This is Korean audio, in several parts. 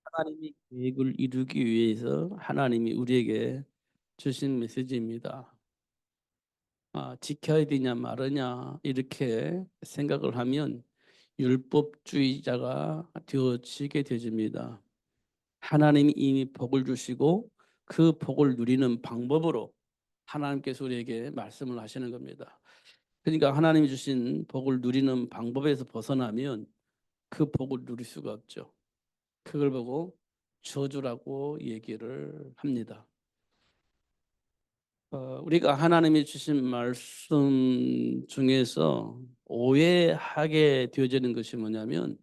하나님이 계획을 이루기 위해서 하나님이 우리에게 주신 메시지입니다. 지켜야 되냐 말으냐 이렇게 생각을 하면 율법주의자가 되어지게 되집니다. 하나님이 이미 복을 주시고 그 복을 누리는 방법으로 하나님께서 우리에게 말씀을 하시는 겁니다. 그러니까 하나님이 주신 복을 누리는 방법에서 벗어나면 그 복을 누릴 수가 없죠. 그걸 보고 저주라고 얘기를 합니다. 우리가 하나님이 주신 말씀 중에서 오해하게 되어지는 것이 뭐냐면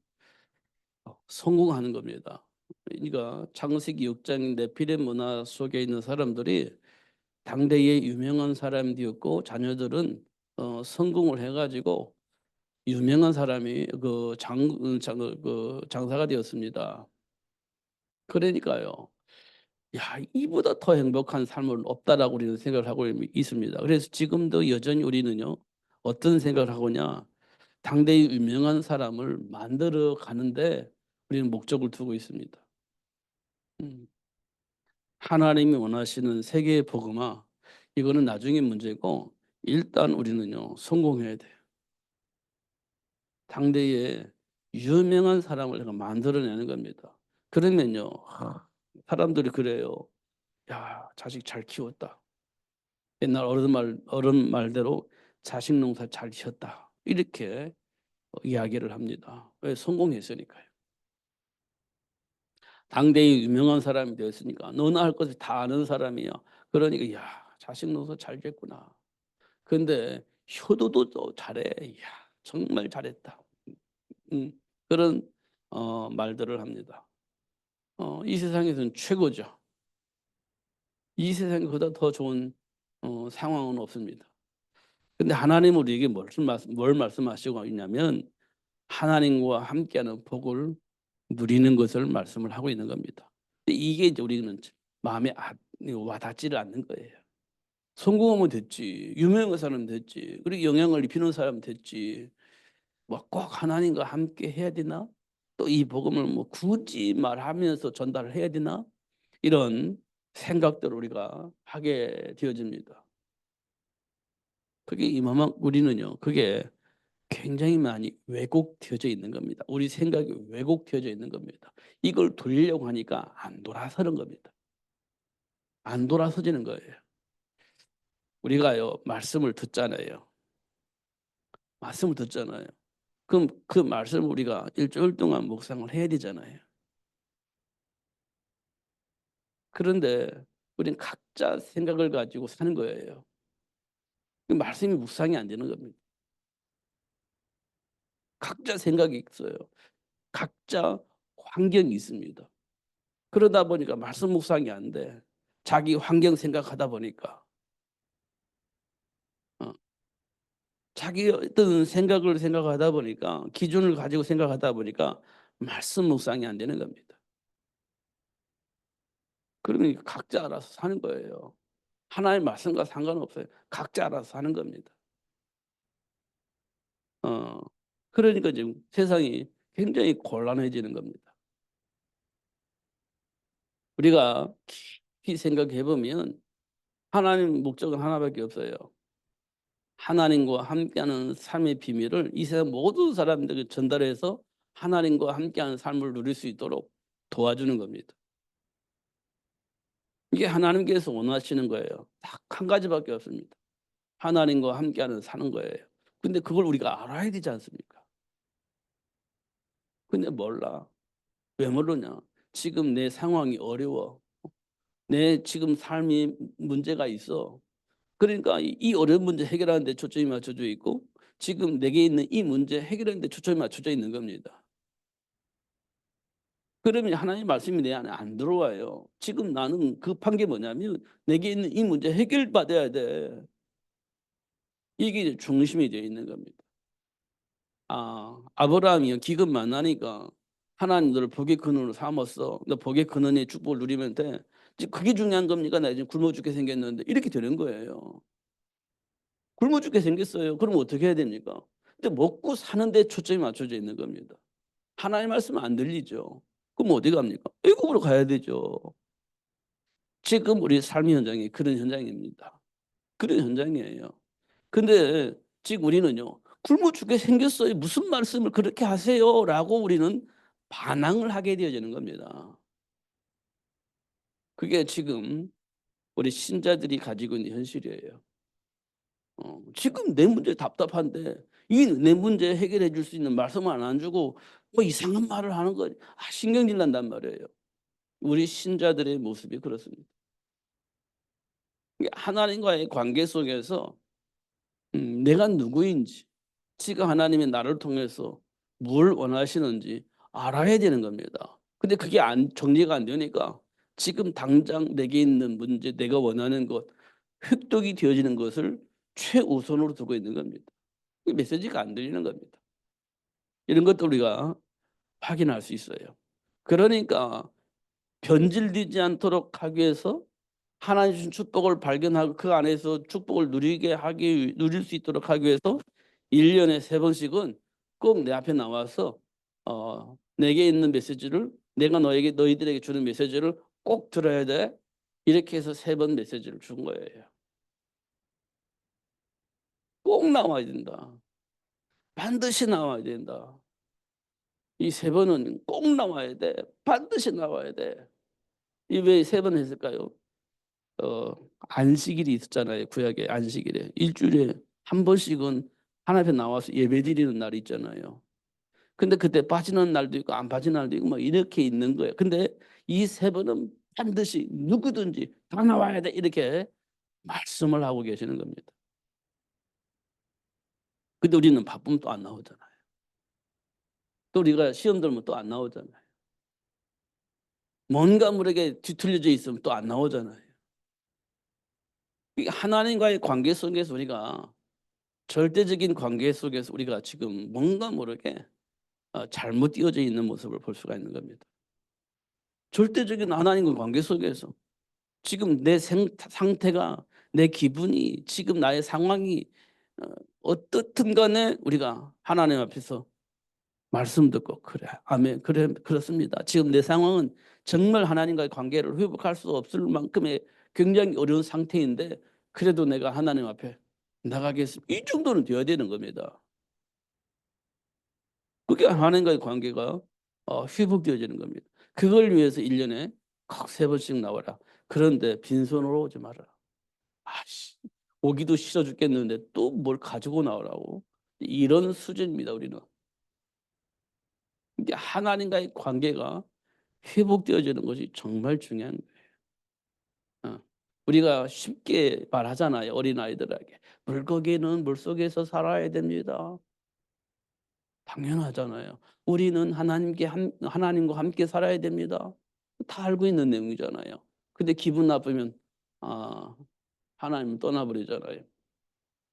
성공하는 겁니다. 그러니까 창세기 6장 네피림 문화 속에 있는 사람들이 당대의 유명한 사람이었고 자녀들은 성공을 해가지고 유명한 사람이 장사가 되었습니다. 그러니까요. 야, 이보다 더 행복한 삶은 없다라고 우리는 생각을 하고 있습니다. 그래서 지금도 여전히 우리는요, 어떤 생각을 하고냐, 당대의 유명한 사람을 만들어 가는데 우리는 목적을 두고 있습니다. 음, 하나님이 원하시는 세계의 복음화, 이거는 나중에 문제고, 일단 우리는요, 성공해야 돼요. 당대에 유명한 사람을 내가 만들어내는 겁니다. 그러면요, 사람들이 그래요. 야, 자식 잘 키웠다. 옛날 어른 말대로 자식 농사 잘 지었다. 이렇게 이야기를 합니다. 왜? 성공했으니까요. 당대의 유명한 사람이 되었으니까 너나 할 것을 다 아는 사람이야. 그러니까 야, 자식 농사 잘 지었구나. 근데 효도도 또 잘해. 야, 정말 잘했다. 음, 그런 말들을 합니다. 이 세상에서는 최고죠. 이 세상에 보다 더 좋은 상황은 없습니다. 근데 하나님은 우리에게 뭘 말씀하시고 있냐면 하나님과 함께하는 복을 누리는 것을 말씀을 하고 있는 겁니다. 근데 이게 이제 우리는 마음에 와닿지를 않는 거예요. 성공하면 됐지, 유명한 사람 됐지, 그리고 영향을 입히는 사람 됐지. 뭐 꼭 하나님과 함께 해야 되나? 또 이 복음을 뭐 굳이 말하면서 전달을 해야 되나? 이런 생각들을 우리가 하게 되어집니다. 그게 이만한 우리는요. 그게 굉장히 많이 왜곡되어져 있는 겁니다. 우리 생각이 왜곡되어져 있는 겁니다. 이걸 돌리려고 하니까 안 돌아서는 겁니다. 안 돌아서지는 거예요. 우리가요, 말씀을 듣잖아요. 말씀을 듣잖아요. 그럼 그 말씀을 우리가 일주일 동안 묵상을 해야 되잖아요. 그런데 우리는 각자 생각을 가지고 사는 거예요. 그 말씀이 묵상이 안 되는 겁니다. 각자 생각이 있어요. 각자 환경이 있습니다. 그러다 보니까 말씀 묵상이 안 돼. 자기 환경 생각하다 보니까 어, 자기 어떤 생각을 생각하다 보니까 기준을 가지고 생각하다 보니까 말씀 묵상이 안 되는 겁니다. 그러니까 각자 알아서 사는 거예요. 하나의 말씀과 상관없어요. 각자 알아서 사는 겁니다. 어, 그러니까 지금 세상이 굉장히 곤란해지는 겁니다. 우리가 깊이 생각해 보면 하나님 목적은 하나밖에 없어요. 하나님과 함께하는 삶의 비밀을 이 세상 모든 사람들에게 전달해서 하나님과 함께하는 삶을 누릴 수 있도록 도와주는 겁니다. 이게 하나님께서 원하시는 거예요. 딱 한 가지밖에 없습니다. 하나님과 함께하는 사는 거예요. 근데 그걸 우리가 알아야 되지 않습니까? 근데 몰라. 왜 모르냐? 지금 내 상황이 어려워. 내 지금 삶이 문제가 있어. 그러니까 이 어려운 문제 해결하는 데 초점이 맞춰져 있고 지금 내게 있는 이 문제 해결하는 데 초점이 맞춰져 있는 겁니다. 그러면 하나님의 말씀이 내 안에 안 들어와요. 지금 나는 급한 게 뭐냐면 내게 있는 이 문제 해결받아야 돼. 이게 이제 중심이 되어 있는 겁니다. 아브라함이 기근 만나니까 하나님 너를 복의 근원으로 삼았어. 너 복의 근원의 축복을 누리면 돼. 지금 그게 중요한 겁니까? 나 지금 굶어 죽게 생겼는데 이렇게 되는 거예요. 굶어 죽게 생겼어요. 그럼 어떻게 해야 됩니까? 근데 먹고 사는 데 초점이 맞춰져 있는 겁니다. 하나님의 말씀은 안 들리죠. 그럼 어디 갑니까? 애국으로 가야 되죠. 지금 우리 삶의 현장이 그런 현장입니다. 그런 현장이에요. 근데 지금 우리는요. 굶어 죽게 생겼어요. 무슨 말씀을 그렇게 하세요라고 우리는 반항을 하게 되어지는 겁니다. 그게 지금 우리 신자들이 가지고 있는 현실이에요. 지금 내 문제 답답한데 이 내 문제 해결해 줄 수 있는 말씀을 안 주고 뭐 이상한 말을 하는 거 신경질 난단 말이에요. 우리 신자들의 모습이 그렇습니다. 이게 하나님과의 관계 속에서 내가 누구인지 지금 하나님이 나를 통해서 뭘 원하시는지 알아야 되는 겁니다. 근데 그게 정리가 안 되니까 지금 당장 내게 있는 문제 내가 원하는 것 획득이 되어지는 것을 최우선으로 두고 있는 겁니다. 이 메시지가 안 들리는 겁니다. 이런 것도 우리가 확인할 수 있어요. 그러니까 변질되지 않도록 하기 위해서 하나님 주신 축복을 발견하고 그 안에서 축복을 누릴 수 있도록 하기 위해서 1 년에 3 번씩은 꼭 내 앞에 나와서 내게 있는 메시지를 내가 너희들에게 주는 메시지를 꼭 들어야 돼. 이렇게 해서 3번 메시지를 준 거예요. 꼭 나와야 된다. 반드시 나와야 된다. 이 3 번은 꼭 나와야 돼. 반드시 나와야 돼. 이 왜 3번 했을까요? 어 안식일이 있었잖아요. 구약에 안식일에. 일 주일에 한 번씩은 하나님 앞에 나와서 예배드리는 날이 있잖아요. 근데 그때 빠지는 날도 있고 안 빠지는 날도 있고 뭐 이렇게 있는 거예요. 근데 이 3 번은 반드시 누구든지 다 나와야 돼 이렇게 말씀을 하고 계시는 겁니다. 근데 우리는 바쁘면 또 안 나오잖아요. 또 우리가 시험 들면 또 안 나오잖아요. 뭔가 모르게 뒤틀려져 있으면 또 안 나오잖아요. 이 하나님과의 관계 속에서 우리가 절대적인 관계 속에서 우리가 지금 뭔가 모르게 잘못 띄어져 있는 모습을 볼 수가 있는 겁니다. 절대적인 하나님과 관계 속에서 지금 내 상태가 내 기분이 지금 나의 상황이 어떻든 간에 우리가 하나님 앞에서 말씀 듣고 "그래. 아멘. 그래 그렇습니다. 지금 내 상황은 정말 하나님과의 관계를 회복할 수 없을 만큼의 굉장히 어려운 상태인데 그래도 내가 하나님 앞에 나가겠습니다." 이 정도는 돼야 되는 겁니다. 그게 하나님과의 관계가 회복되어지는 겁니다. 그걸 위해서 1 년에 꼭 3 번씩 나와라. 그런데 빈손으로 오지 마라. 아씨 오기도 싫어 죽겠는데 또 뭘 가지고 나오라고. 이런 수준입니다 우리는. 이게 하나님과의 관계가 회복되어지는 것이 정말 중요한 거예요. 우리가 쉽게 말하잖아요 어린아이들에게. "물고기는 물속에서 살아야 됩니다." 당연하잖아요. "우리는 하나님과 함께 살아야 됩니다." 다 알고 있는 내용이잖아요. 근데 기분 나쁘면 아 하나님을 떠나버리잖아요.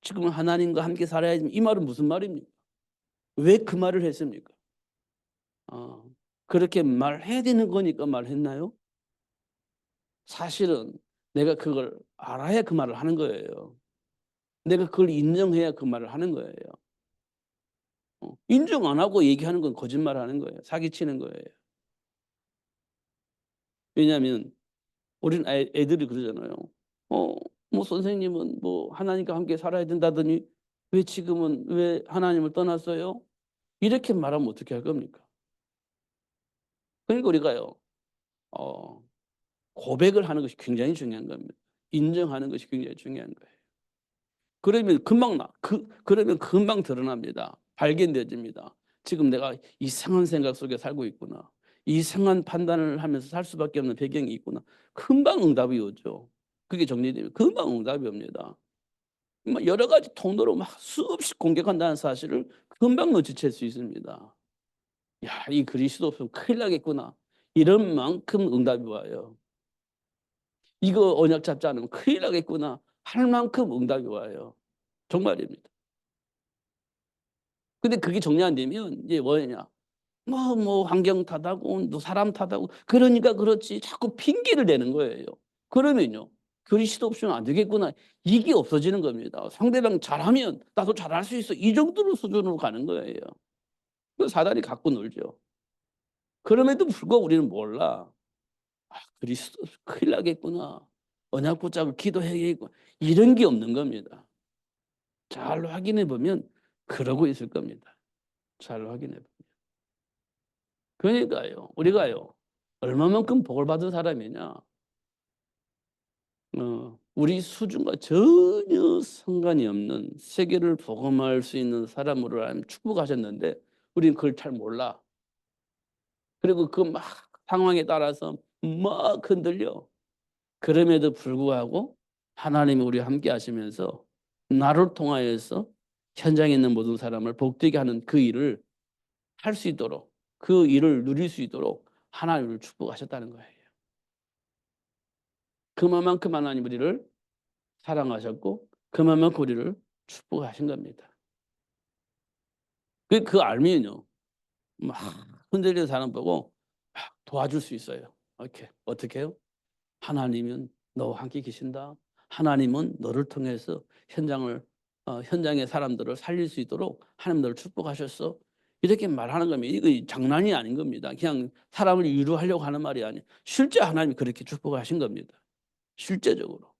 지금 하나님과 함께 살아야지 이 말은 무슨 말입니까? 왜 그 말을 했습니까? 어 그렇게 말해야 되는 거니까 말했나요? 사실은 내가 그걸 알아야 그 말을 하는 거예요. 내가 그걸 인정해야 그 말을 하는 거예요. 인정 안 하고 얘기하는 건 거짓말하는 거예요. 사기치는 거예요. 왜냐하면 어린 애들이 그러잖아요. 어 뭐 "선생님은 뭐 하나님과 함께 살아야 된다더니 왜 지금은 왜 하나님을 떠났어요?" 이렇게 말하면 어떻게 할 겁니까? 그러니까 우리가요. 어 고백을 하는 것이 굉장히 중요한 겁니다. 인정하는 것이 굉장히 중요한 거예요. 그러면 금방 드러납니다. 발견되어집니다. '지금 내가 이상한 생각 속에 살고 있구나. 이상한 판단을 하면서 살 수밖에 없는 배경이 있구나.' 금방 응답이 오죠. 그게 정리되면 금방 응답이 옵니다. 막 여러 가지 통로로 막 수없이 공격한다는 사실을 금방 눈치챌 수 있습니다. '야 이 그리스도 없으면 큰일 나겠구나.' 이런 만큼 응답이 와요. '이거 언약 잡지 않으면 큰일 나겠구나.' 할 만큼 응답이 와요. 정말입니다. 근데 그게 정리 안 되면 이제 뭐냐. 뭐 환경 탓하고 또 사람 탓하고 그러니까 그렇지 자꾸 핑계를 대는 거예요. 그러면요. '그리스도 없으면 안 되겠구나.' 이게 없어지는 겁니다. 상대방 잘하면 '나도 잘할 수 있어.' 이 정도로 수준으로 가는 거예요. 그 사단이 갖고 놀죠. 그럼에도 불구하고 우리는 몰라. 그리스도 큰일 나겠구나. 언약 붙잡고 기도해야겠고 이런 게 없는 겁니다. 잘 확인해 보면 그러고 있을 겁니다. 잘 확인해 보면. 그러니까요. 우리가요. 얼마만큼 복을 받은 사람이냐. 우리 수준과 전혀 상관이 없는 세계를 복음할 수 있는 사람으로 하나님 축복하셨는데 우리는 그걸 잘 몰라. 그리고 그 막 상황에 따라서 막 흔들려. 그럼에도 불구하고 하나님이 우리와 함께 하시면서 나를 통하여서 현장에 있는 모든 사람을 복되게 하는 그 일을 할 수 있도록 그 일을 누릴 수 있도록 하나님을 축복하셨다는 거예요. 그만큼 하나님 우리를 사랑하셨고 그만큼 우리를 축복하신 겁니다. 그 알면요. 막 흔들리는 사람 보고 막 도와줄 수 있어요. 이렇게 어떻게 해요? 하나님은 너와 함께 계신다. 하나님은 너를 통해서 현장의 사람들을 살릴 수 있도록 하나님 너를 축복하셨어. 이렇게 말하는 거면 이거 장난이 아닌 겁니다. 그냥 사람을 위로하려고 하는 말이 아니에요. 실제 하나님이 그렇게 축복하신 겁니다. 실제적으로.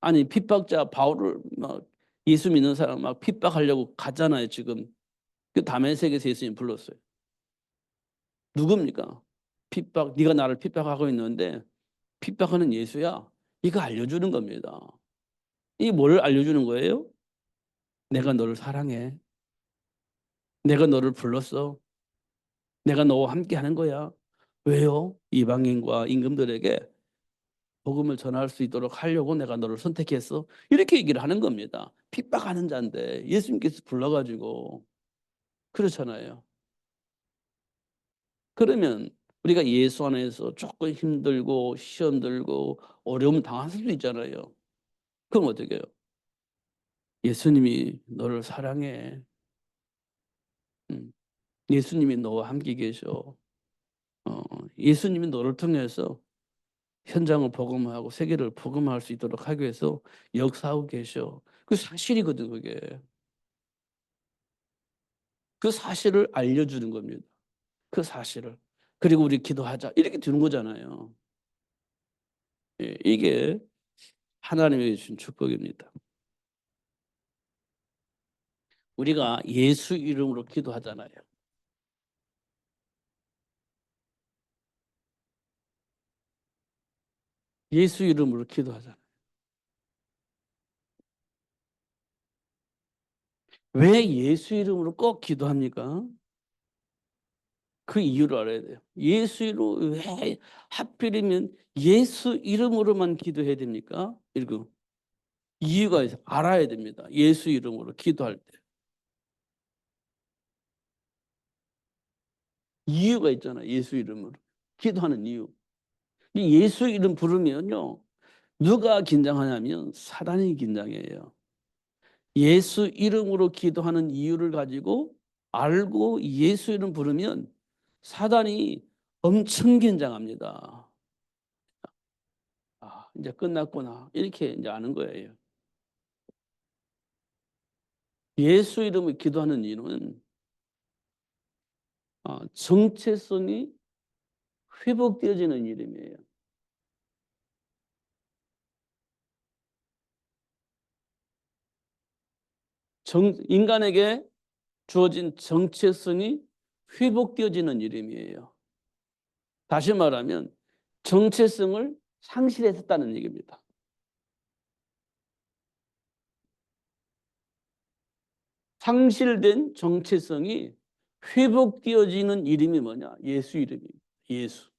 아니 핍박자 바울을 막 예수 믿는 사람 막 핍박하려고 갔잖아요. 지금 그 다메섹에서 예수님 불렀어요. 누굽니까? 네가 나를 핍박하고 있는데 핍박하는 예수야. 이거 알려주는 겁니다. 이 뭘 알려주는 거예요? 내가 너를 사랑해. 내가 너를 불렀어. 내가 너와 함께 하는 거야. 왜요? 이방인과 임금들에게 복음을 전할 수 있도록 하려고 내가 너를 선택했어. 이렇게 얘기를 하는 겁니다. 핍박하는 자인데 예수님께서 불러가지고 그렇잖아요. 그러면 우리가 예수 안에서 조금 힘들고 시험 들고 어려움 당할 수도 있잖아요. 그럼 어떻게 해요? 예수님이 너를 사랑해. 음, 예수님이 너와 함께 계셔. 어, 예수님이 너를 통해서 현장을 복음하고 세계를 복음할 수 있도록 하기 위해서 역사하고 계셔. 그 사실이거든 그게. 그 사실을 알려주는 겁니다. 그 사실을. 그리고 우리 기도하자 이렇게 되는 거잖아요. 예, 이게 하나님이 주신 축복입니다. 우리가 예수 이름으로 기도하잖아요. 예수 이름으로 기도하잖아요. 왜 예수 이름으로 꼭 기도합니까? 그 이유를 알아야 돼요. 예수 이름으로 왜 하필이면 예수 이름으로만 기도해야 됩니까? 이거 이유가 있어 알아야 됩니다. 예수 이름으로 기도할 때 이유가 있잖아요. 예수 이름으로 기도하는 이유. 이 예수 이름 부르면요 누가 긴장하냐면 사단이 긴장해요. 예수 이름으로 기도하는 이유를 가지고 알고 예수 이름 부르면 사단이 엄청 긴장합니다. 이제 끝났구나. 이렇게 이제 아는 거예요. 예수 이름을 기도하는 이유는 정체성이 회복되어지는 이름이에요. 인간에게 주어진 정체성이 회복되어지는 이름이에요. 다시 말하면 정체성을 상실했었다는 얘기입니다. 상실된 정체성이 회복되어지는 이름이 뭐냐? 예수 이름이에요. 예수.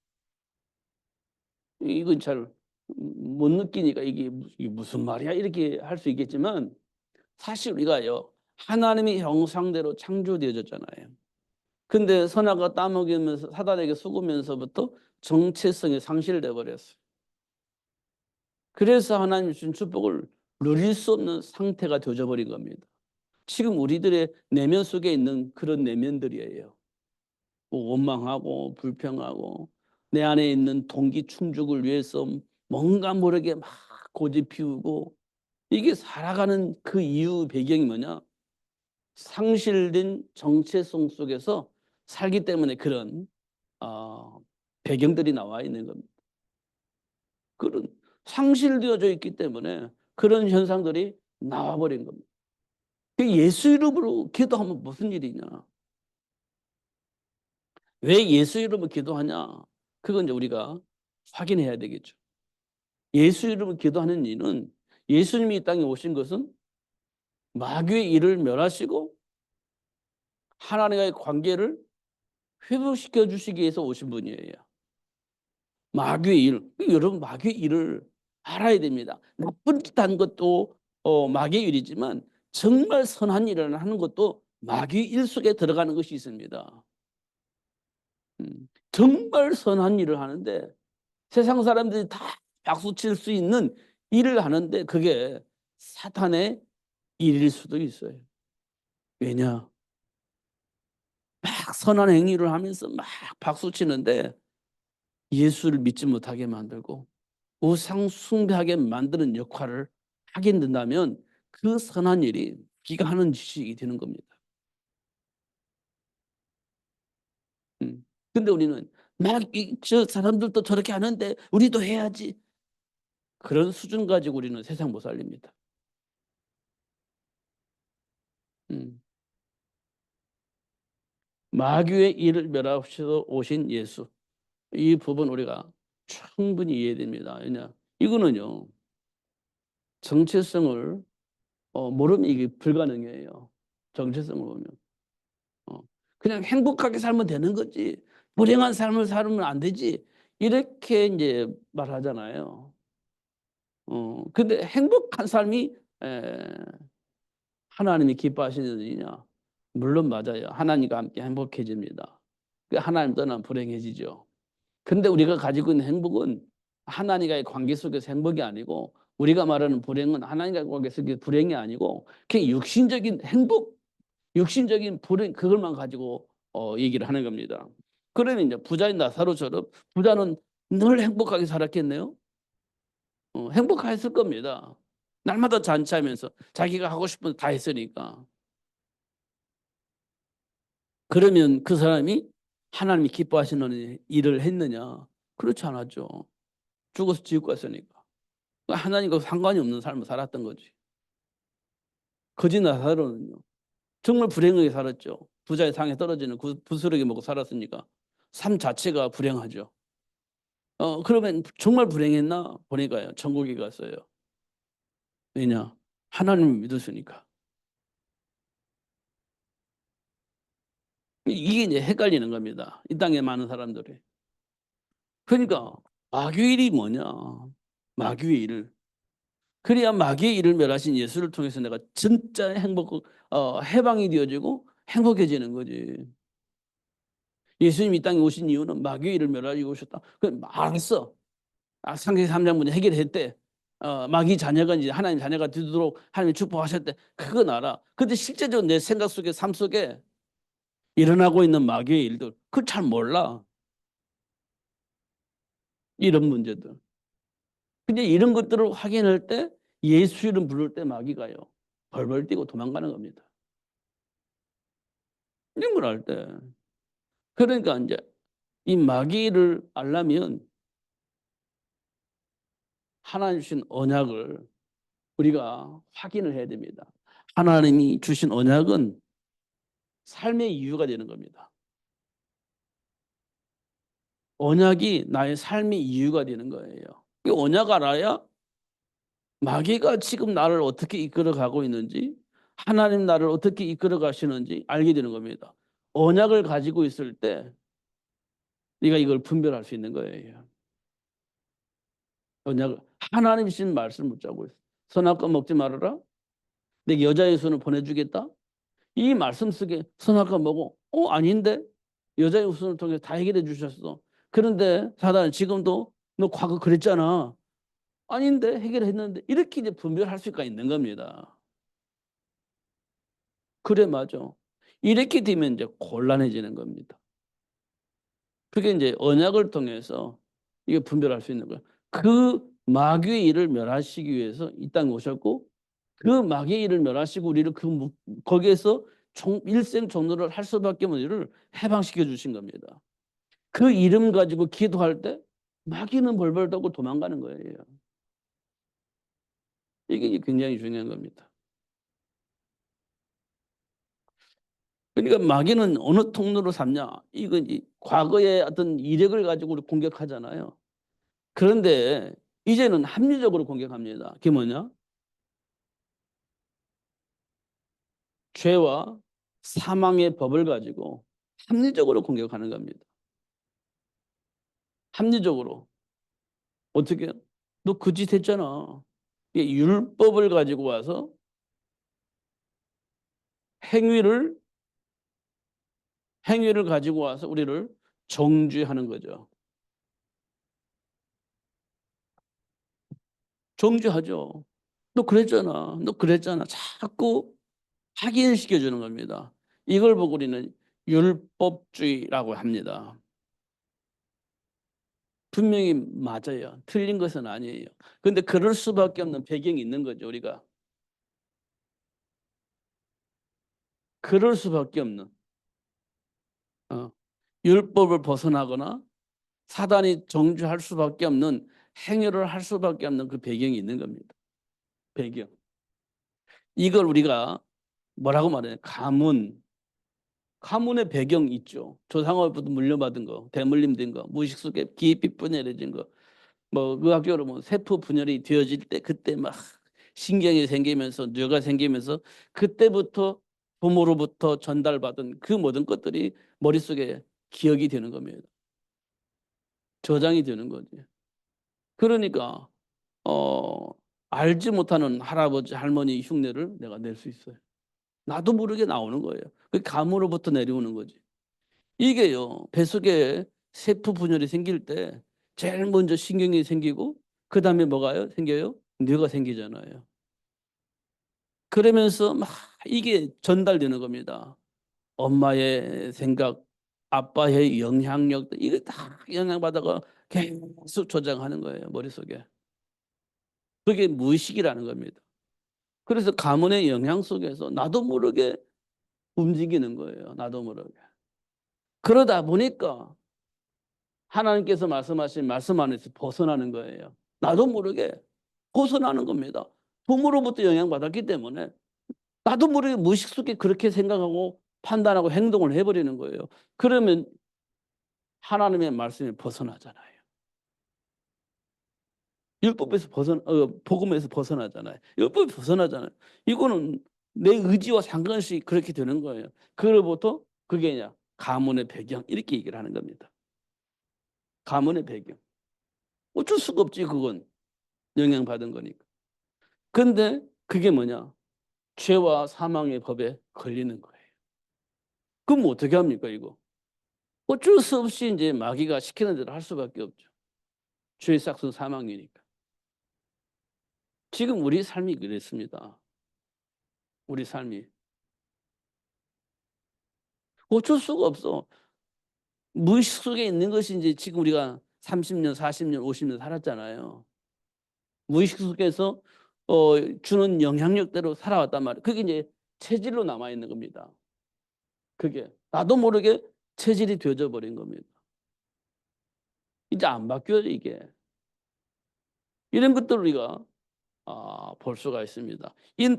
이건 잘 못 느끼니까 이게 무슨 말이야? 이렇게 할 수 있겠지만 사실 우리가요. 하나님의 형상대로 창조되어졌잖아요. 근데 선악과 따먹이면서 사단에게 속으면서부터 정체성이 상실돼 버렸어요. 그래서 하나님 주신 축복을 누릴 수 없는 상태가 되어져 버린 겁니다. 지금 우리들의 내면 속에 있는 그런 내면들이에요. 뭐 원망하고 불평하고 내 안에 있는 동기 충족을 위해서 뭔가 모르게 막 고집 피우고 이게 살아가는 그 이유 배경이 뭐냐? 상실된 정체성 속에서 살기 때문에 그런 배경들이 나와 있는 겁니다. 그런 상실되어져 있기 때문에 그런 현상들이 나와버린 겁니다. 예수 이름으로 기도하면 무슨 일이냐? 왜 예수 이름으로 기도하냐? 그건 이제 우리가 확인해야 되겠죠. 예수 이름으로 기도하는 이유는 예수님이 이 땅에 오신 것은 마귀의 일을 멸하시고 하나님과의 관계를 회복시켜 주시기 위해서 오신 분이에요. 마귀의 일. 여러분 마귀의 일을 알아야 됩니다. 나쁜 짓 한 것도 마귀의 일이지만 정말 선한 일을 하는 것도 마귀의 일 속에 들어가는 것이 있습니다. 정말 선한 일을 하는데 세상 사람들이 다 박수칠 수 있는 일을 하는데 그게 사탄의 일일 수도 있어요. 왜냐? 막 선한 행위를 하면서 막 박수치는데 예수를 믿지 못하게 만들고 우상 숭배하게 만드는 역할을 하게 된다면 그 선한 일이 기가 하는 짓이 되는 겁니다. 근데 우리는 막 저 사람들도 저렇게 하는데 우리도 해야지. 그런 수준 가지고 우리는 세상 못 살립니다. 음. 마귀의 일을 멸하시러 오신 예수. 이 부분 우리가 충분히 이해됩니다. 왜냐? 이거는요. 정체성을 모르면 이게 불가능해요. 정체성을 보면. 어. 그냥 행복하게 살면 되는 거지. 불행한 삶을 살면 안 되지. 이렇게 이제 말하잖아요. 근데 행복한 삶이 에, 하나님이 기뻐하시는 일이냐? 물론 맞아요. 하나님과 함께 행복해집니다. 하나님 떠나면 불행해지죠. 근데 우리가 가지고 있는 행복은 하나님과의 관계 속에서 행복이 아니고 우리가 말하는 불행은 하나님과의 관계 속에서 불행이 아니고 그냥 육신적인 행복, 육신적인 불행 그걸만 가지고 얘기를 하는 겁니다. 그러면 이제 부자인 나사로처럼 부자는 늘 행복하게 살았겠네요. 행복했을 겁니다. 날마다 잔치하면서 자기가 하고 싶은 다 했으니까. 그러면 그 사람이 하나님이 기뻐하시는 일을 했느냐? 그렇지 않았죠. 죽어서 지옥 갔으니까. 하나님과 상관이 없는 삶을 살았던 거지. 거지 나사로는요. 정말 불행하게 살았죠. 부자의 상에 떨어지는 부스러기 먹고 살았으니까 삶 자체가 불행하죠. 그러면 정말 불행했나? 보니까요. 천국에 갔어요. 왜냐? 하나님을 믿었으니까. 이게 이제 헷갈리는 겁니다. 이 땅에 많은 사람들이. 그러니까 마귀의 일이 뭐냐? 마귀의 일을. 그래야 마귀의 일을 멸하신 예수를 통해서 내가 진짜 해방이 되어지고 행복해지는 거지. 예수님이 이 땅에 오신 이유는 마귀의 일을 멸하시고 오셨다. 그 알았어. 창세기 3장문에 해결했대. 마귀 자녀가 이제 하나님 자녀가 되도록 하나님이 축복하셨대. 그건 알아. 근데 실제적으로 내 생각 속에 삶 속에 일어나고 있는 마귀의 일들 그걸 잘 몰라. 이런 문제들. 근데 이런 것들을 확인할 때 예수 이름 부를 때 마귀가요. 벌벌 뛰고 도망가는 겁니다. 이런 걸 알 때. 그러니까 이제 이 마귀를 알려면 하나님 주신 언약을 우리가 확인을 해야 됩니다. 하나님이 주신 언약은 삶의 이유가 되는 겁니다. 언약이 나의 삶의 이유가 되는 거예요. 이 언약 알아야 마귀가 지금 나를 어떻게 이끌어 가고 있는지 하나님 나를 어떻게 이끌어 가시는지 알게 되는 겁니다. 언약을 가지고 있을 때 네가 이걸 분별할 수 있는 거예요. 언약을 하나님 주신 말씀을 붙잡고 있어. 선악과 먹지 말아라. 내게 여자의 손을 보내주겠다. 이 말씀 속에 선악과 먹어. 아닌데 여자의 손을 통해 다 해결해 주셨어. 그런데 사단은 지금도 너 과거 그랬잖아. 아닌데 해결했는데 이렇게 이제 분별할 수가 있는 겁니다. 그래 맞아. 이렇게 되면 이제 곤란해지는 겁니다. 그게 이제 언약을 통해서 이게 분별할 수 있는 거예요. 그 마귀의 일을 멸하시기 위해서 이 땅에 오셨고 그 마귀의 일을 멸하시고 우리를 거기에서 일생 종로를 할 수밖에 없는 일을 해방시켜 주신 겁니다. 그 이름 가지고 기도할 때 마귀는 벌벌 떠고 도망가는 거예요. 이게 굉장히 중요한 겁니다. 그러니까 마귀는 어느 통로로 삼냐? 이건 과거의 어떤 이력을 가지고 우리 공격하잖아요. 그런데 이제는 합리적으로 공격합니다. 그게 뭐냐? 죄와 사망의 법을 가지고 합리적으로 공격하는 겁니다. 합리적으로. 어떻게 해요? 너 그 짓 했잖아. 이게 율법을 가지고 와서 행위를 가지고 와서 우리를 정죄하는 거죠. 정죄하죠. 너 그랬잖아. 너 그랬잖아. 자꾸 확인시켜 주는 겁니다. 이걸 보고 우리는 율법주의라고 합니다. 분명히 맞아요. 틀린 것은 아니에요. 근데 그럴 수밖에 없는 배경이 있는 거죠, 우리가. 그럴 수밖에 없는. 어, 율법을 벗어나거나 사단이 정죄할 수밖에 없는 행위를 할 수밖에 없는 그 배경이 있는 겁니다. 배경. 이걸 우리가 뭐라고 말해요? 가문의 배경이 있죠. 조상으로부터 물려받은 거, 대물림 된 거, 무의식 속에 깊이 뿌려진 거. 뭐 의학적으로 뭐 세포 분열이 되어질 때 그때 막 신경이 생기면서 뇌가 생기면서 그때부터 부모로부터 전달받은 그 모든 것들이 머릿속에 기억이 되는 겁니다. 저장이 되는 거지. 그러니까 어 알지 못하는 할아버지 할머니 흉내를 내가 낼 수 있어요. 나도 모르게 나오는 거예요. 그 감으로부터 내려오는 거지. 이게요, 뱃속에 세포 분열이 생길 때 제일 먼저 신경이 생기고 그다음에 뭐가요? 생겨요? 뇌가 생기잖아요. 그러면서 막 이게 전달되는 겁니다. 엄마의 생각, 아빠의 영향력, 이게 다 영향받아가 계속 저장하는 거예요, 머릿속에. 그게 무의식이라는 겁니다. 그래서 가문의 영향 속에서 나도 모르게 움직이는 거예요. 나도 모르게. 그러다 보니까 하나님께서 말씀하신 말씀 안에서 벗어나는 거예요. 나도 모르게 벗어나는 겁니다. 부모로부터 영향받았기 때문에 나도 모르게 무의식 속에 그렇게 생각하고 판단하고 행동을 해버리는 거예요. 그러면 하나님의 말씀에 벗어나잖아요. 복음에서 벗어나잖아요. 율법에서 벗어나잖아요. 이거는 내 의지와 상관없이 그렇게 되는 거예요. 그로부터 그게 냐 가문의 배경 이렇게 얘기를 하는 겁니다. 가문의 배경. 어쩔 수가 없지 그건. 영향받은 거니까. 근데 그게 뭐냐? 죄와 사망의 법에 걸리는 거예요. 그럼 어떻게 합니까 이거? 어쩔 수 없이 이제 마귀가 시키는 대로 할 수밖에 없죠. 죄의 삭은 사망이니까. 지금 우리 삶이 그랬습니다. 우리 삶이. 어쩔 수가 없어. 무의식 속에 있는 것이 이제 지금 우리가 30년, 40년, 50년 살았잖아요. 무의식 속에서 주는 영향력대로 살아왔단 말이에요. 그게 이제 체질로 남아 있는 겁니다. 그게 나도 모르게 체질이 되어져 버린 겁니다. 이제 안 바뀌어요, 이게. 이런 것들을 우리가 볼 수가 있습니다.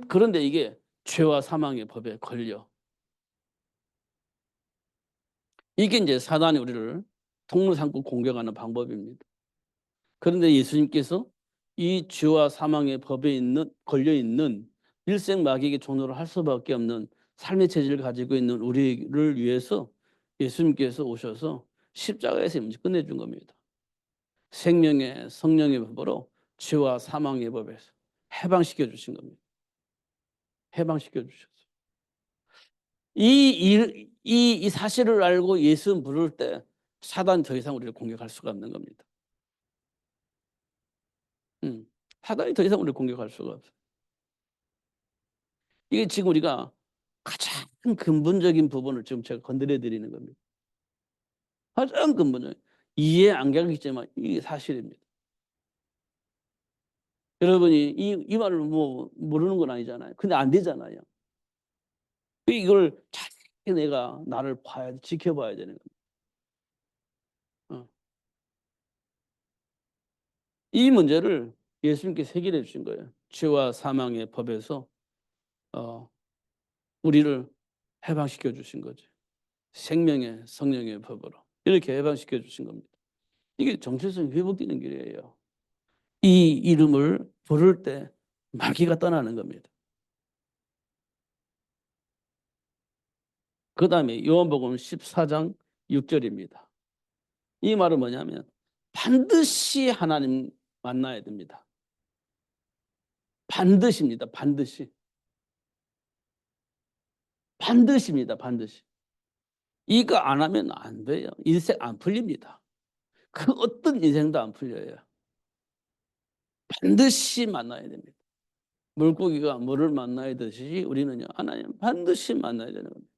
그런데 이게 죄와 사망의 법에 걸려. 이게 이제 사단이 우리를 통로 삼고 공격하는 방법입니다. 그런데 예수님께서 이 죄와 사망의 법에 걸려 있는 일생 마귀에게 종노를 할 수밖에 없는 삶의 체질을 가지고 있는 우리를 위해서 예수님께서 오셔서 십자가에서 문제 끝내준 겁니다. 생명의 성령의 법으로 죄와 사망의 법에서 해방시켜 주신 겁니다. 해방시켜 주셨어요. 이 사실을 알고 예수 부를 때 사단 더 이상 우리를 공격할 수가 없는 겁니다. 사단이 더 이상 우리를 공격할 수가 없어요. 이게 지금 우리가 가장 근본적인 부분을 지금 제가 건드려 드리는 겁니다. 가장 근본적인. 이해 안 가겠지만 이게 사실입니다. 여러분이 이 말을 뭐 모르는 건 아니잖아요. 근데 안 되잖아요. 이걸 자세히 내가 나를 봐야 지켜봐야 되는 겁니다. 이 문제를 예수님께서 해결해 주신 거예요. 죄와 사망의 법에서 어, 우리를 해방시켜 주신 거죠. 생명의 성령의 법으로 이렇게 해방시켜 주신 겁니다. 이게 정체성이 회복되는 길이에요. 이 이름을 부를 때 마귀가 떠나는 겁니다. 그 다음에 요한복음 14장 6절입니다. 이 말은 뭐냐면 반드시 하나님 만나야 됩니다. 반드시입니다. 반드시. 반드시입니다. 반드시. 이거 안 하면 안 돼요. 인생 안 풀립니다. 그 어떤 인생도 안 풀려요. 반드시 만나야 됩니다. 물고기가 물을 만나야 되듯이 우리는요, 하나님 반드시 만나야 되는 겁니다.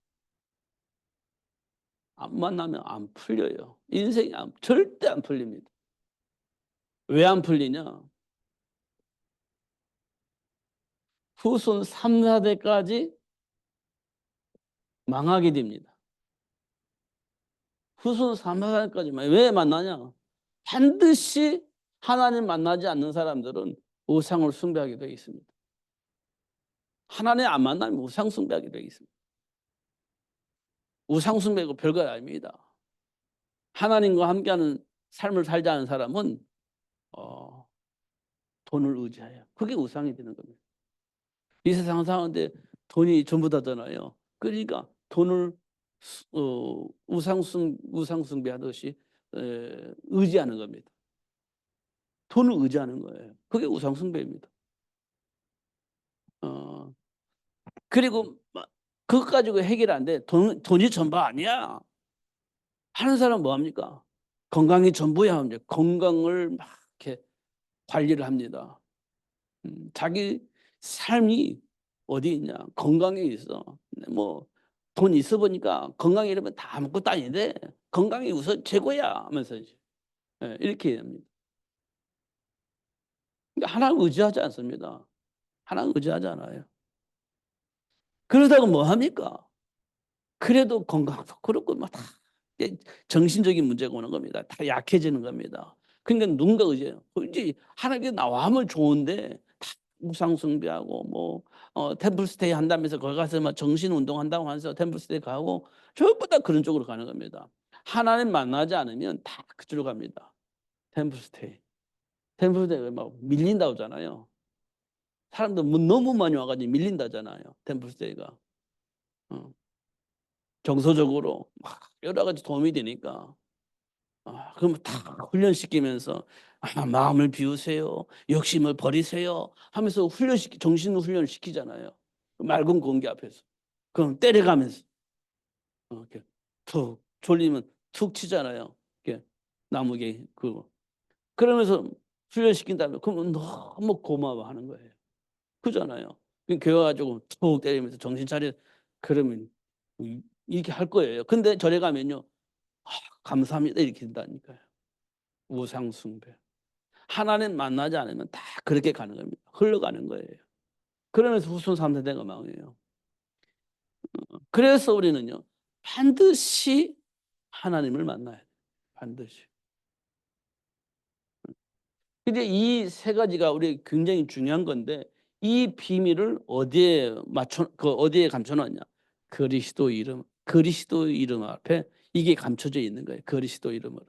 안 만나면 안 풀려요. 인생이 절대 안 풀립니다. 왜 안 풀리냐? 후손 3, 4대까지 망하게 됩니다. 후손 3, 4대까지만. 왜 만나냐? 반드시 하나님 만나지 않는 사람들은 우상을 숭배하게 되어 있습니다. 하나님 안 만나면 우상 숭배하게 되어 있습니다. 우상 숭배고 별거 아닙니다. 하나님과 함께하는 삶을 살자는 사람은 돈을 의지해요. 그게 우상이 되는 겁니다. 이 세상 사는데 돈이 전부 다잖아요. 그러니까 돈을 우상 숭배하듯이 의지하는 겁니다. 돈을 의지하는 거예요. 그게 우상 숭배입니다. 그리고 그것 가지고 해결 안 돼. 돈이 전부 아니야. 하는 사람 뭐 합니까? 건강이 전부야. 이제 건강을 막 이렇게 관리를 합니다. 자기 삶이 어디 있냐? 건강에 있어. 뭐 돈 있어 보니까 건강이 이러면 다 아무것도 아닌데 건강이 우선 최고야 하면서 이렇게 합니다. 그러니까 하나님 의지하지 않습니다. 하나님 의지하지 않아요. 그러다가 뭐 합니까? 그래도 건강도 그렇고 막 다 정신적인 문제가 오는 겁니다. 다 약해지는 겁니다. 그러니까 누군가 의지해요. 이제 하나님께 나와면 좋은데 다 우상 숭배하고 뭐 템플스테이 한다면서 거기 가서 막 정신 운동한다고 하면서 템플스테이 가고 전부 다 그런 쪽으로 가는 겁니다. 하나님 만나지 않으면 다 그쪽으로 갑니다. 템플스테이. 템플스테이 막 밀린다고 하잖아요. 사람들 뭐 너무 많이 와가지고 밀린다잖아요. 템플스테이가. 정서적으로 막 여러 가지 도움이 되니까. 그럼 다 훈련시키면서 마음을 비우세요. 욕심을 버리세요. 하면서 정신 훈련을 시키잖아요. 맑은 공기 앞에서. 그럼 때려가면서 이렇게 툭 졸리면 툭 치잖아요. 이렇게 나무게 그거. 그러면서 훈련시킨 다음에 그러면 너무 고마워하는 거예요. 그잖아요. 교회 가지고 툭 때리면서 정신 차려. 그러면 이렇게 할 거예요. 근데 절에 가면요. 감사합니다 이렇게 된다니까요. 우상 숭배. 하나님 만나지 않으면 다 그렇게 가는 겁니다. 흘러가는 거예요. 그러면서 후손 3세대가 망해요. 그래서 우리는요. 반드시 하나님을 만나야 돼요. 반드시. 근데 이 세 가지가 우리 굉장히 중요한 건데 이 비밀을 어디에 감춰놨냐? 그리스도 이름 앞에 이게 감춰져 있는 거예요. 그리스도 이름으로.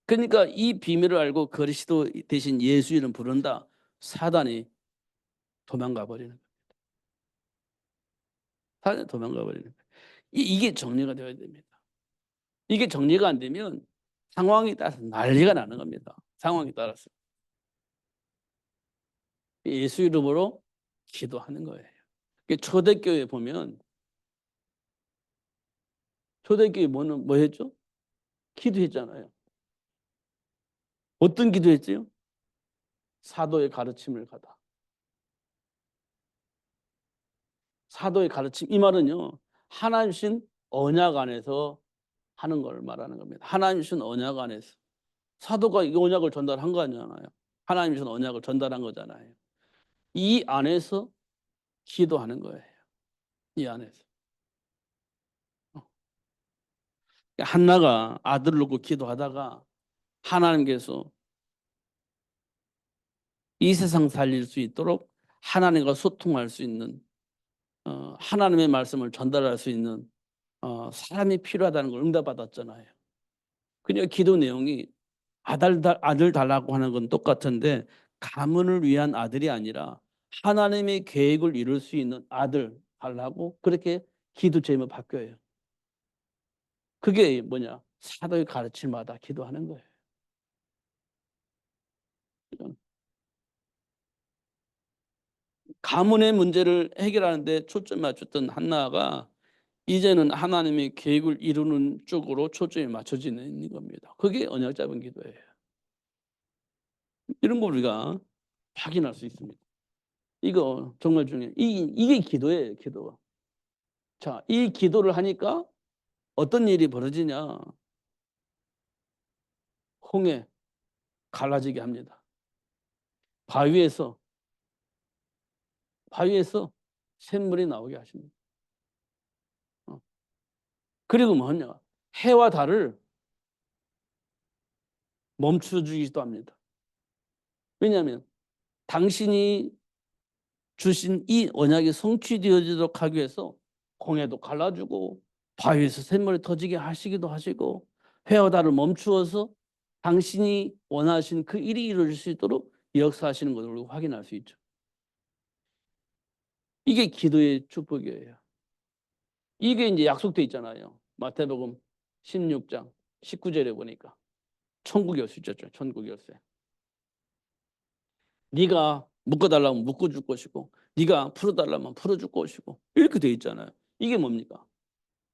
그러니까 이 비밀을 알고 그리스도 대신 예수 이름 부른다. 사단이 도망가 버리는 거예요. 사단이 도망가 버리는 거예요. 이게 정리가 되어야 됩니다. 이게 정리가 안 되면 상황에 따라서 난리가 나는 겁니다. 상황에 따라서. 예수 이름으로 기도하는 거예요. 초대교회 보면 초대교회 뭐 했죠? 기도했잖아요. 어떤 기도했지요? 사도의 가르침을 가다. 사도의 가르침 이 말은요. 하나님 신 언약 안에서 하는 걸 말하는 겁니다. 하나님 신 언약 안에서. 사도가 이 언약을 전달한 거 아니잖아요. 하나님 신 언약을 전달한 거잖아요. 이 안에서 기도하는 거예요. 이 안에서. 어. 한나가 아들을 놓고 기도하다가 하나님께서 이 세상 살릴 수 있도록 하나님과 소통할 수 있는 하나님의 말씀을 전달할 수 있는 사람이 필요하다는 걸 응답받았잖아요. 그러니까 기도 내용이 아들 달라고 하는 건 똑같은데 가문을 위한 아들이 아니라 하나님의 계획을 이룰 수 있는 아들 달라고 그렇게 기도 제목이 바뀌어요. 그게 뭐냐? 사도의 가르침마다 기도하는 거예요. 가문의 문제를 해결하는 데 초점 맞췄던 한나가 이제는 하나님의 계획을 이루는 쪽으로 초점이 맞춰지는 겁니다. 그게 언약 잡은 기도예요. 이런 거 우리가 확인할 수 있습니다. 이거 정말 중요해요. 이게 기도예요, 기도. 자, 이 기도를 하니까 어떤 일이 벌어지냐? 홍해 갈라지게 합니다. 바위에서 샘물이 나오게 하십니다. 그리고 뭐냐? 해와 달을 멈춰주기도 합니다. 왜냐하면 당신이 주신 이 언약이 성취되어지도록 하기 위해서 홍해도 갈라주고 바위에서 샘물이 터지게 하시기도 하시고 해와 달을 멈추어서 당신이 원하신 그 일이 이루어질 수 있도록 역사하시는 것을 우리가 확인할 수 있죠. 이게 기도의 축복이에요. 이게 이제 약속돼 있잖아요. 마태복음 16장 19절에 보니까 천국 열쇠 있죠. 천국 열쇠. 네가 묶어달라면 묶어줄 것이고 네가 풀어달라면 풀어줄 것이고 이렇게 돼 있잖아요. 이게 뭡니까?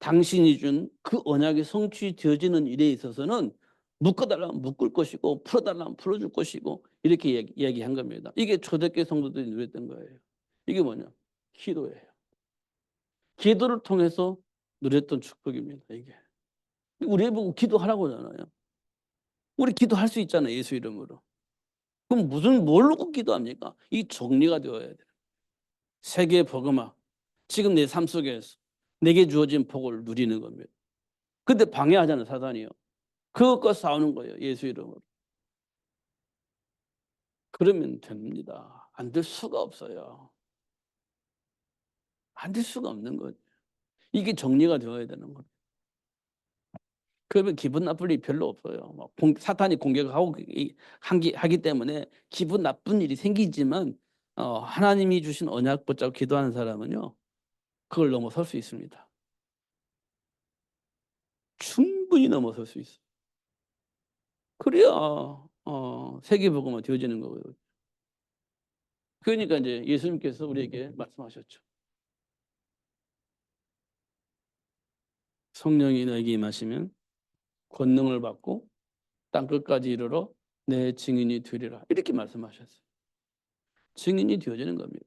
당신이 준 그 언약이 성취되어지는 일에 있어서는 묶어달라면 묶을 것이고 풀어달라면 풀어줄 것이고 이렇게 얘기한 겁니다. 이게 초대교회 성도들이 누렸던 거예요. 이게 뭐냐? 기도예요. 기도를 통해서 누렸던 축복입니다. 이게. 우리 보고 기도하라고 하잖아요. 우리 기도할 수 있잖아요. 예수 이름으로. 그럼 뭘 놓고 기도합니까? 이 정리가 되어야 돼요. 세계 복음화. 지금 내 삶 속에서 내게 주어진 복을 누리는 겁니다. 근데 방해하잖아요. 사단이요. 그것과 싸우는 거예요. 예수 이름으로. 그러면 됩니다. 안 될 수가 없어요. 안 될 수가 없는 거죠. 이게 정리가 되어야 되는 거예요. 그러면 기분 나쁠 일이 별로 없어요. 사탄이 공격하고 하기 때문에 기분 나쁜 일이 생기지만 하나님이 주신 언약 붙잡고 기도하는 사람은요. 그걸 넘어설 수 있습니다. 충분히 넘어설 수 있어요. 그래야 세계복음화 되어지는 거고요. 그러니까 이제 예수님께서 우리에게 말씀하셨죠. 성령이 너에게 임하시면 권능을 받고 땅끝까지 이르러 내 증인이 되리라. 이렇게 말씀하셨어요. 증인이 되어지는 겁니다.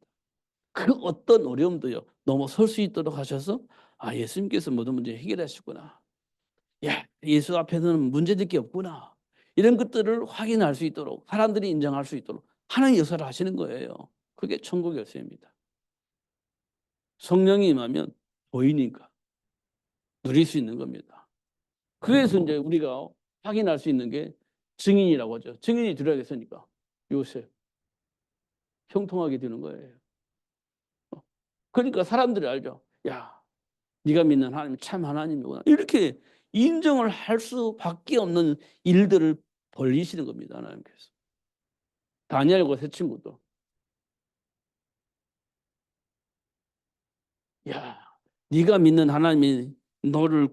그 어떤 어려움도요. 넘어설 수 있도록 하셔서 예수님께서 모든 문제 해결하시구나. 야, 예수 앞에서는 문제될 게 없구나. 이런 것들을 확인할 수 있도록 사람들이 인정할 수 있도록 하나님 역사를 하시는 거예요. 그게 천국 열쇠입니다. 성령이 임하면 보이니까 누릴 수 있는 겁니다. 그래서 이제 우리가 확인할 수 있는 게 증인이라고 하죠. 증인이 들어야겠으니까 요셉 형통하게 되는 거예요. 그러니까 사람들이 알죠. 야, 네가 믿는 하나님 참 하나님이구나. 이렇게 인정을 할 수밖에 없는 일들을 벌리시는 겁니다. 하나님께서. 다니엘과 세 친구도 야, 네가 믿는 하나님이 너를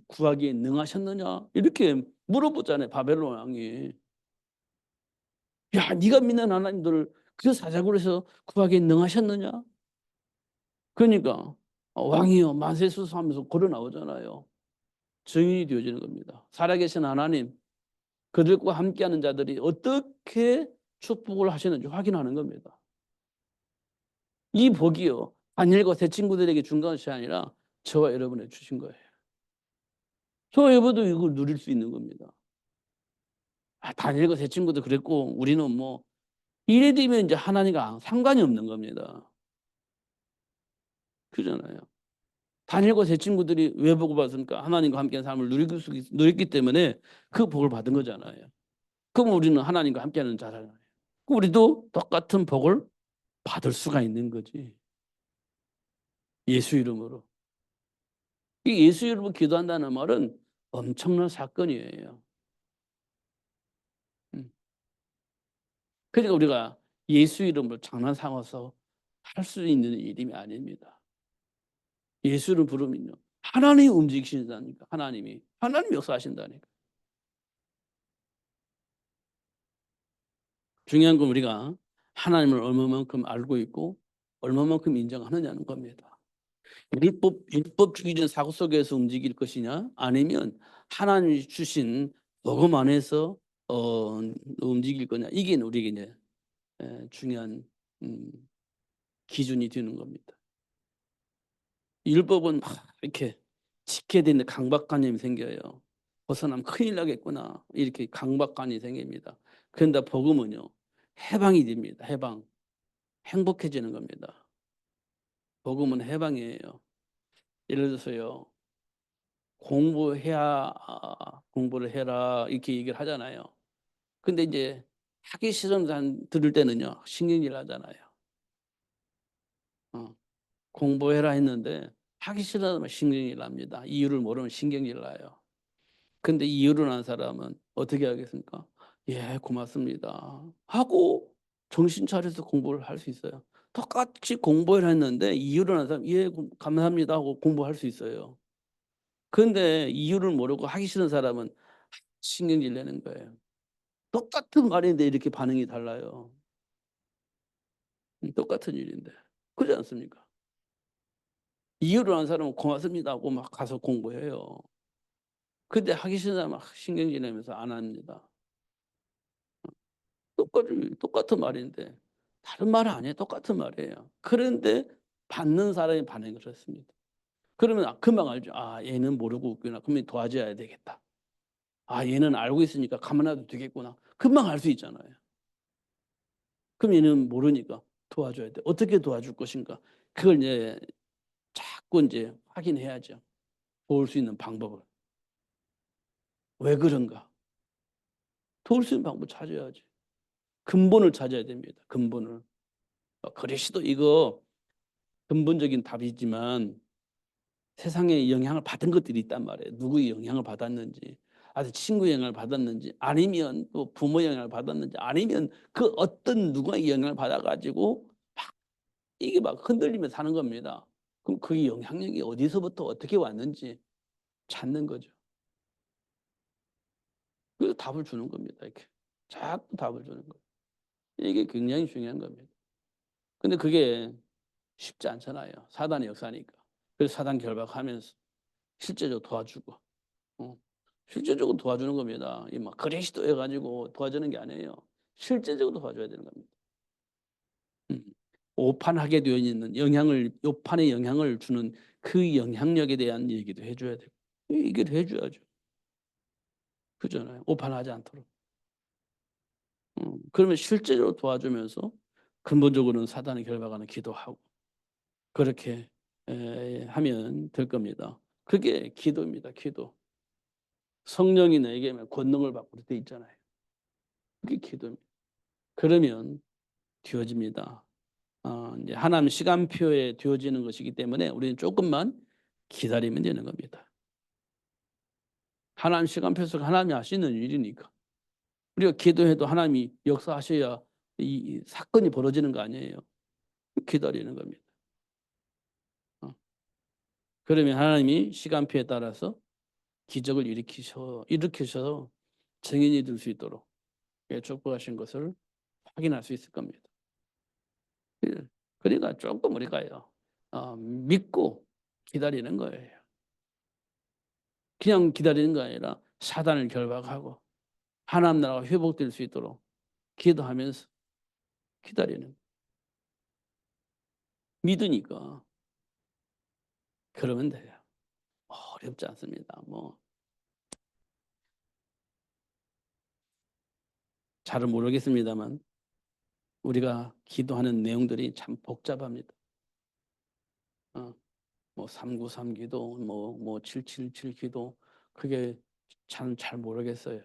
구하기에 능하셨느냐? 이렇게 물어보잖아요. 바벨론 왕이. 야, 네가 믿는 하나님들을 그 사자굴에서 구하기에 능하셨느냐? 그러니까 왕이요 만세수수하면서 걸어 나오잖아요. 증인이 되어지는 겁니다. 살아계신 하나님, 그들과 함께하는 자들이 어떻게 축복을 하시는지 확인하는 겁니다. 이 복이요 다니엘과 세 친구들에게 준 것이 아니라 저와 여러분에게 주신 거예요. 저와 여러분도 이걸 누릴 수 있는 겁니다. 다니엘과 세 친구도 그랬고 우리는 뭐 이래 되면 이제 하나님과 상관이 없는 겁니다. 그잖아요. 다니엘과 세 친구들이 왜 복을 받습니까? 하나님과 함께하는 삶을 누렸기 때문에 그 복을 받은 거잖아요. 그럼 우리는 하나님과 함께하는 자잖아요. 우리도 똑같은 복을 받을 수가 있는 거지. 예수 이름으로. 이 예수 이름으로 기도한다는 말은 엄청난 사건이에요. 음. 그러니까 우리가 예수 이름으로 장난 삼아서 할 수 있는 일이 아닙니다. 예수를 부르면요. 하나님이 움직이신다니까. 하나님이 역사하신다니까. 중요한 건 우리가 하나님을 얼마만큼 알고 있고 얼마만큼 인정하느냐는 겁니다. 율법주의적인 사고 속에서 움직일 것이냐 아니면 하나님이 주신 복음 안에서 움직일 거냐 이게 우리에게 이제 중요한 음, 기준이 되는 겁니다. 율법은 막 이렇게 지켜야 되는데 강박관념이 생겨요. 벗어나면 큰일 나겠구나 이렇게 강박관이 생깁니다. 그런데 복음은요 해방이 됩니다. 해방. 행복해지는 겁니다. 복음은 해방이에요. 예를 들어서요. 공부를 해라 이렇게 얘기를 하잖아요. 근데 이제 하기 싫은 사람 들을 때는요. 신경질 나잖아요. 어, 공부해라 했는데 하기 싫어하면 신경질 납니다. 이유를 모르면 신경질 나요. 근데 이유를 아는 사람은 어떻게 하겠습니까? 예, 고맙습니다. 하고 정신 차려서 공부를 할 수 있어요. 똑같이 공부를 했는데 이유를 아는 사람 예, 감사합니다 하고 공부할 수 있어요. 근데 이유를 모르고 하기 싫은 사람은 신경질 내는 거예요. 똑같은 말인데 이렇게 반응이 달라요. 똑같은 일인데. 그렇지 않습니까? 이유를 아는 사람은 고맙습니다 하고 막 가서 공부해요. 근데 하기 싫은 사람은 막 신경질 내면서 안 합니다. 똑같은 말인데 다른 말은 아니에요. 똑같은 말이에요. 그런데 받는 사람의 반응이 그렇습니다. 그러면 금방 알죠. 아, 얘는 모르고 있구나. 그러면 도와줘야 되겠다. 아, 얘는 알고 있으니까 가만놔도 되겠구나. 금방 알 수 있잖아요. 그럼 얘는 모르니까 도와줘야 돼. 어떻게 도와줄 것인가? 그걸 이제 자꾸 이제 확인해야죠. 도울 수 있는 방법을. 왜 그런가? 도울 수 있는 방법 찾아야지. 근본을 찾아야 됩니다. 근본을. 그리스도 이거 근본적인 답이지만 세상에 영향을 받은 것들이 있단 말이에요. 누구의 영향을 받았는지, 아주 친구의 영향을 받았는지, 아니면 또 부모 영향을 받았는지, 아니면 그 어떤 누구의 영향을 받아가지고 막 이게 막 흔들리며 사는 겁니다. 그럼 그 영향력이 어디서부터 어떻게 왔는지 찾는 거죠. 그래서 답을 주는 겁니다. 이렇게 자꾸 답을 주는 거예요. 이게 굉장히 중요한 겁니다. 근데 그게 쉽지 않잖아요. 사단의 역사니까. 그래서 사단 결박하면서 실제적으로 도와주고, 어. 실제적으로 도와주는 겁니다. 이 막 그리스도 해가지고 도와주는 게 아니에요. 실제적으로 도와줘야 되는 겁니다. 음. 오판하게 되어 있는 오판에 영향을 주는 그 영향력에 대한 얘기도 해줘야 되고, 얘기를 해줘야죠. 그잖아요. 오판하지 않도록. 그러면 실제로 도와주면서 근본적으로는 사단의 결박하는 기도하고 그렇게 하면 될 겁니다. 그게 기도입니다. 기도. 성령이 내게 권능을 받고 돼 있잖아요. 그게 기도입니다. 그러면 되어집니다. 이제 하나님 시간표에 되어지는 것이기 때문에 우리는 조금만 기다리면 되는 겁니다. 하나님 시간표 속 하나님이 하시는 일이니까. 우리가 기도해도 하나님이 역사하셔야 이 사건이 벌어지는 거 아니에요. 기다리는 겁니다. 그러면 하나님이 시간표에 따라서 기적을 일으키셔서 증인이 될 수 있도록 축복하신 것을 확인할 수 있을 겁니다. 그러니까 조금 우리가요 믿고 기다리는 거예요. 그냥 기다리는 거 아니라 사단을 결박하고 하나님 나라가 회복될 수 있도록 기도하면서 기다리는 믿으니까 그러면 돼요. 어렵지 않습니다. 뭐 잘은 모르겠습니다만 우리가 기도하는 내용들이 참 복잡합니다. 어, 뭐 393 기도, 뭐 777 기도, 그게 잘 모르겠어요.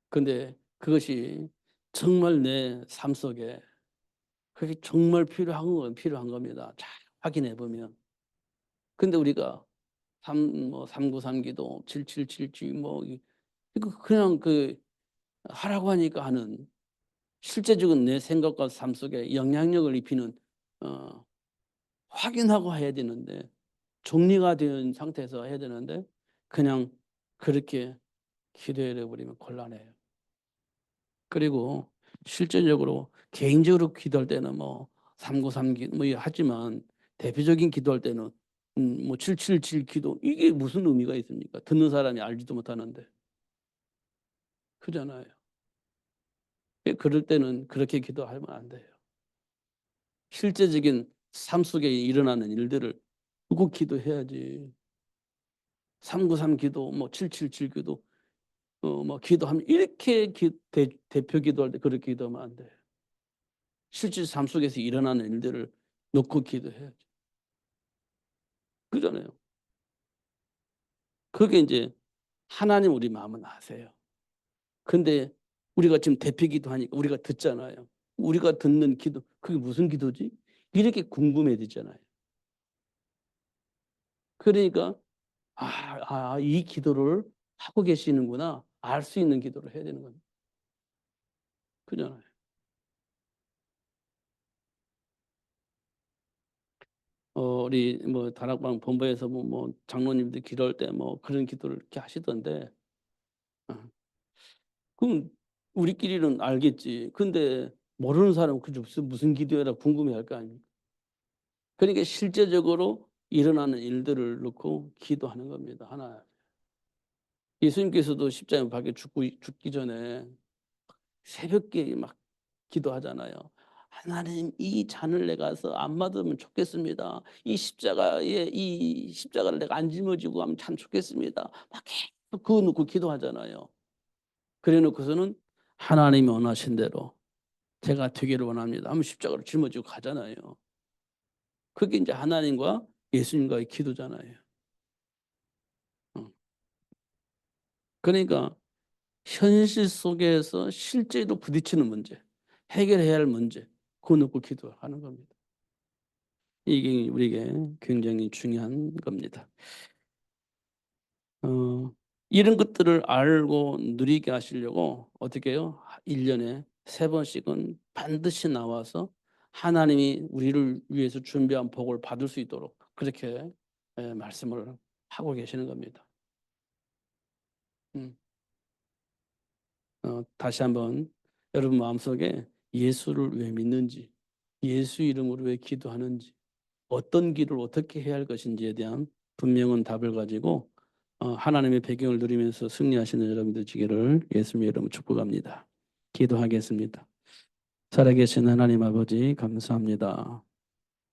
근데 그것이 정말 내 삶 속에 그게 정말 필요한 겁니다. 잘 확인해 보면. 근데 우리가 393 기도, 777 뭐 이거 그냥 하라고 하니까 하는, 실제적인 내 생각과 삶 속에 영향력을 입히는 어 확인하고 해야 되는데, 정리가 된 상태에서 해야 되는데 그냥 그렇게 기도해 버리면 곤란해요. 그리고 실제적으로 개인적으로 기도할 때는 뭐 393 기 뭐 하지만 대표적인 기도할 때는 뭐 777 기도, 이게 무슨 의미가 있습니까? 듣는 사람이 알지도 못하는데. 그잖아요. 그럴 때는 그렇게 기도하면 안 돼요. 실제적인 삶 속에 일어나는 일들을 두고 기도해야지. 393 기도, 뭐 777 기도, 뭐 기도하면 이렇게 대표 기도할 때 그렇게 기도하면 안 돼요. 실제 삶 속에서 일어나는 일들을 놓고 기도해야죠. 그잖아요. 그게 이제 하나님 우리 마음은 아세요. 근데 우리가 지금 대표 기도하니까 우리가 듣잖아요. 우리가 듣는 기도, 그게 무슨 기도지? 이렇게 궁금해지잖아요. 그러니까 이 기도를 하고 계시는구나. 알 수 있는 기도를 해야 되는 겁니다. 그잖아요. 우리 뭐 다락방 본부에서 뭐 장로님들 기도할 때 뭐 그런 기도를 이렇게 하시던데, 어, 그럼 우리끼리는 알겠지. 근데 모르는 사람은 그게 무슨 기도해라 궁금해할 거 아닙니까? 그러니까 실제적으로 일어나는 일들을 놓고 기도하는 겁니다. 하나. 예수님께서도 십자가에 박혀 죽기 전에 새벽에 막 기도하잖아요. 하나님, 이 잔을 내가서 안 받으면 좋겠습니다. 이 십자가를 내가 안 짊어지고 하면 참 좋겠습니다. 막 계속 그거 놓고 기도하잖아요. 그래 놓고서는 하나님이 원하신 대로 제가 되기를 원합니다 하면 십자가를 짊어지고 가잖아요. 그게 이제 하나님과 예수님과의 기도잖아요. 어. 그러니까 현실 속에서 실제로 부딪히는 문제, 해결해야 할 문제, 그거 놓고 기도하는 겁니다. 이게 우리에게 굉장히 중요한 겁니다. 어, 이런 것들을 알고 누리게 하시려고 어떻게 해요? 1년에 3번씩은 반드시 나와서 하나님이 우리를 위해서 준비한 복을 받을 수 있도록 그렇게 말씀을 하고 계시는 겁니다. 음. 다시 한번 여러분 마음속에 예수를 왜 믿는지, 예수 이름으로 왜 기도하는지, 어떤 길을 어떻게 해야 할 것인지에 대한 분명한 답을 가지고 하나님의 배경을 누리면서 승리하시는 여러분들 되기를 예수님의 이름으로 축복합니다. 기도하겠습니다. 살아계신 하나님 아버지 감사합니다.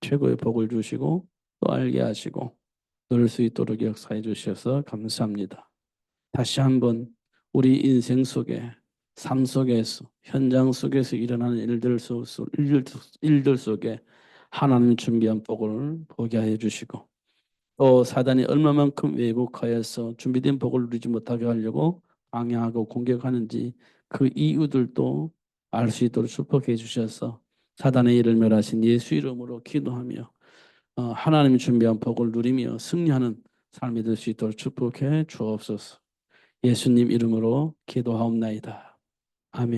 최고의 복을 주시고 또 알게 하시고 누릴 수 있도록 역사해 주셔서 감사합니다. 다시 한번 우리 인생 속에, 삶 속에서, 현장 속에서 일어나는 일들 속에 하나님 준비한 복을 보게 해 주시고 또 사단이 얼마만큼 왜곡하여서 준비된 복을 누리지 못하게 하려고 방해하고 공격하는지 그 이유들도 알 수 있도록 축복해 주셔서 사단의 일을 멸하신 예수 이름으로 기도하며 하나님이 준비한 복을 누리며 승리하는 삶이 될 수 있도록 축복해 주옵소서. 예수님 이름으로 기도하옵나이다. 아멘.